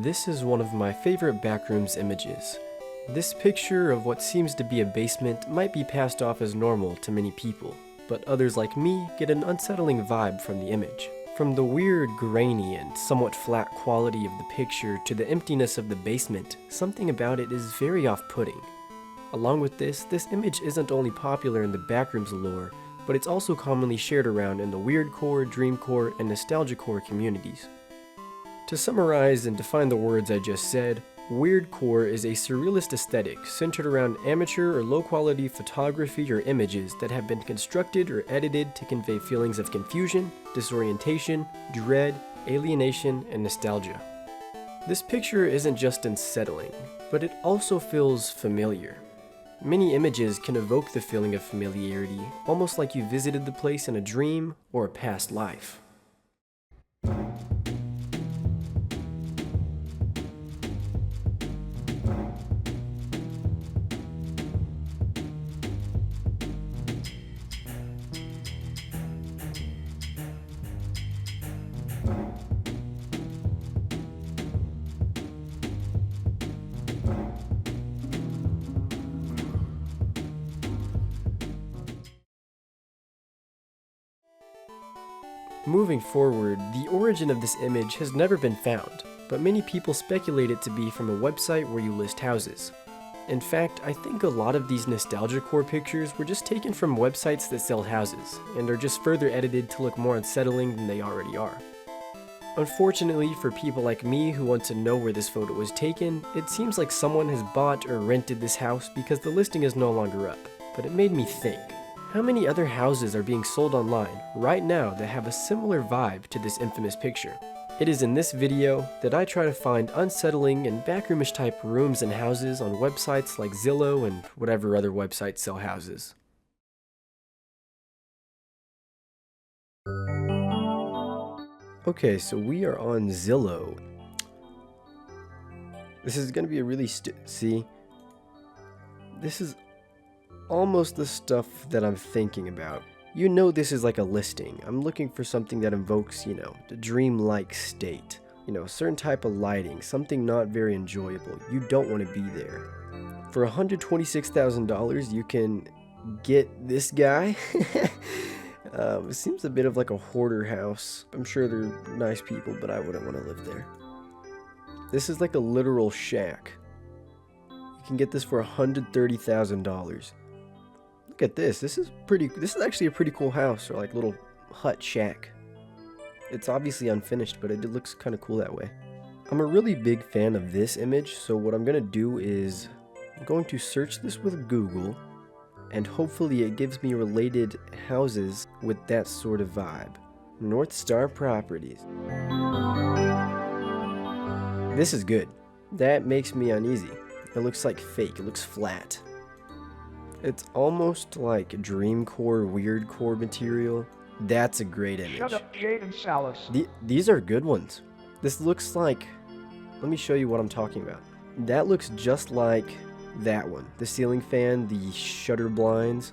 This is one of my favorite backrooms images. This picture of what seems to be a basement might be passed off as normal to many people, but others like me get an unsettling vibe from the image. From the weird, grainy, and somewhat flat quality of the picture to the emptiness of the basement, something about it is very off-putting. Along with this image isn't only popular in the backrooms lore, but it's also commonly shared around in the weirdcore, dreamcore, and nostalgiacore communities. To summarize and define the words I just said, weirdcore is a surrealist aesthetic centered around amateur or low-quality photography or images that have been constructed or edited to convey feelings of confusion, disorientation, dread, alienation, and nostalgia. This picture isn't just unsettling, but it also feels familiar. Many images can evoke the feeling of familiarity, almost like you visited the place in a dream or a past life. Moving forward, the origin of this image has never been found, but many people speculate it to be from a website where you list houses. In fact, I think a lot of these nostalgiacore pictures were just taken from websites that sell houses, and are just further edited to look more unsettling than they already are. Unfortunately, for people like me who want to know where this photo was taken, it seems like someone has bought or rented this house because the listing is no longer up, but it made me think. How many other houses are being sold online right now that have a similar vibe to this infamous picture? It is in this video that I try to find unsettling and backroomish type rooms and houses on websites like Zillow and whatever other websites sell houses. Okay, so we are on Zillow. This is gonna be a really see? This is almost the stuff that I'm thinking about. You know this is like a listing. I'm looking for something that invokes, the dream-like state. A certain type of lighting, something not very enjoyable. You don't want to be there. For $126,000, you can get this guy. It seems a bit of like a hoarder house. I'm sure they're nice people, but I wouldn't want to live there. This is like a literal shack. You can get this for $130,000. Look at this. This is actually a pretty cool house, or like little hut shack. It's obviously unfinished, but it looks kind of cool that way. I'm a really big fan of this image, so what I'm going to do is I'm going to search this with Google, and hopefully it gives me related houses with that sort of vibe. North Star Properties. This is good. That makes me uneasy. It looks like fake. It looks flat. It's almost like dreamcore, weirdcore material. That's a great image. Shut up, Jade and Salas. These are good ones. This looks like... Let me show you what I'm talking about. That looks just like that one. The ceiling fan, the shutter blinds.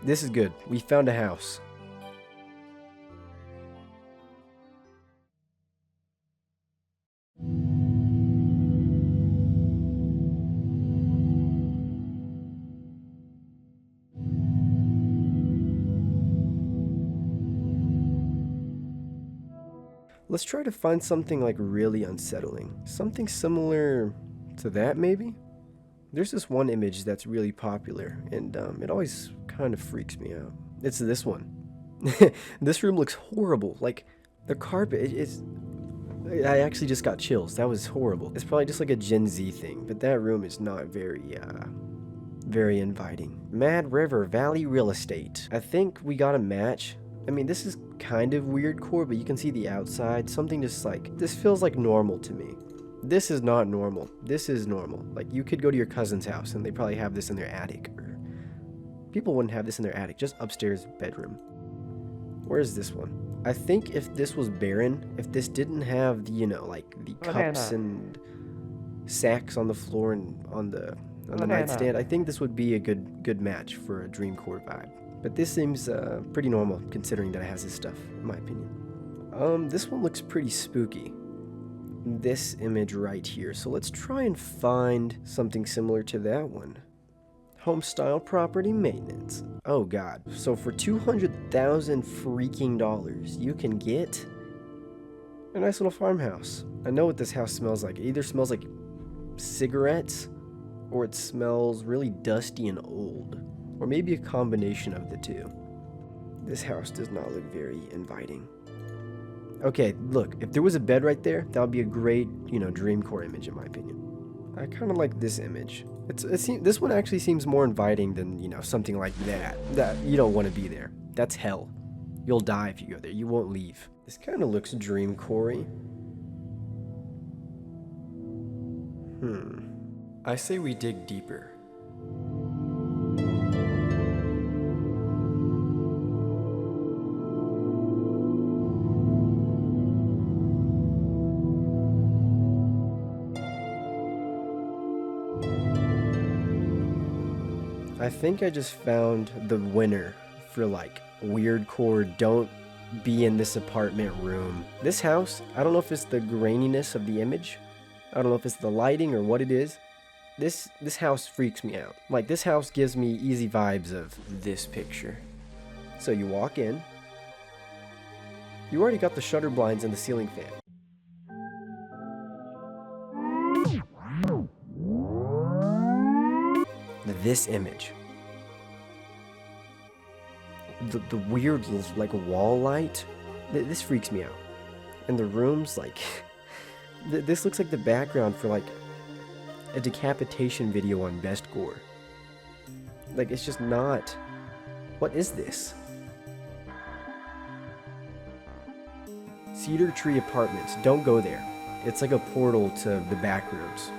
This is good. We found a house. Let's try to find something like really unsettling. Something similar to that, maybe? There's this one image that's really popular, and it always kind of freaks me out. It's this one. This room looks horrible. Like, the carpet is... I actually just got chills. That was horrible. It's probably just like a Gen Z thing, but that room is not very inviting. Mad River Valley Real Estate. I think we got a match. I mean, this is kind of weirdcore, but you can see the outside. Something just like, this feels like normal to me. This is not normal. This is normal. Like, you could go to your cousin's house and they probably have this in their attic. Or people wouldn't have this in their attic, just upstairs bedroom. Where is this one? I think if this was barren, if this didn't have the, like the cups and sacks on the floor and on the nightstand, I think this would be a good match for a dreamcore vibe. But this seems pretty normal, considering that it has this stuff, in my opinion. This one looks pretty spooky. this image right here. So let's try and find something similar to that one. Home style property maintenance. Oh god. So for 200,000 freaking dollars, you can get a nice little farmhouse. I know what this house smells like. It either smells like cigarettes or it smells really dusty and old, or maybe a combination of the two. This house does not look very inviting. Okay, look, if there was a bed right there, that would be a great, dreamcore image in my opinion. I kind of like this image. This one actually seems more inviting than, something like that. That you don't want to be there. That's hell. You'll die if you go there. You won't leave. This kind of looks dreamcore-y. I say we dig deeper. I think I just found the winner for weirdcore, don't be in this apartment room. This house, I don't know if it's the graininess of the image. I don't know if it's the lighting or what it is. This house freaks me out. This house gives me easy vibes of this picture. So you walk in. You already got the shutter blinds and the ceiling fan. This image. The weird wall light. This freaks me out. And the rooms this looks like the background for a decapitation video on Best Gore. It's just not. What is this? Cedar Tree Apartments. Don't go there. It's like a portal to the backrooms.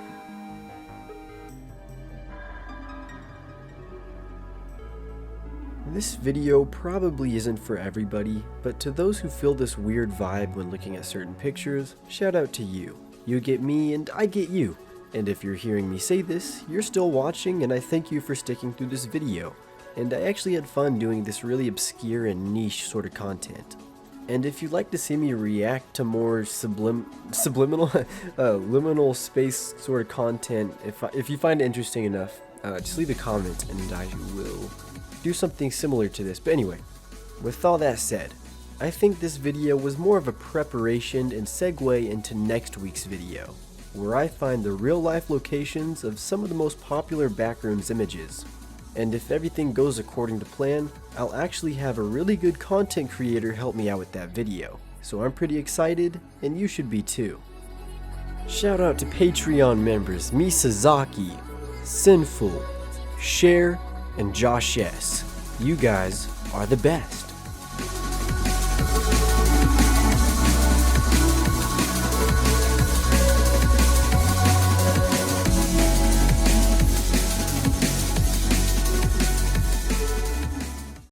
This video probably isn't for everybody, but to those who feel this weird vibe when looking at certain pictures, shout out to you. You get me and I get you. And if you're hearing me say this, you're still watching and I thank you for sticking through this video. And I actually had fun doing this really obscure and niche sort of content. And if you'd like to see me react to more subliminal, liminal space sort of content, if you find it interesting enough, just leave a comment and I will do something similar to this. But anyway, with all that said, I think this video was more of a preparation and segue into next week's video, where I find the real life locations of some of the most popular backrooms images. And if everything goes according to plan, I'll actually have a really good content creator help me out with that video. So I'm pretty excited, and you should be too. Shout out to Patreon members Misazaki, Sinful, Share, and Josh S. You guys are the best.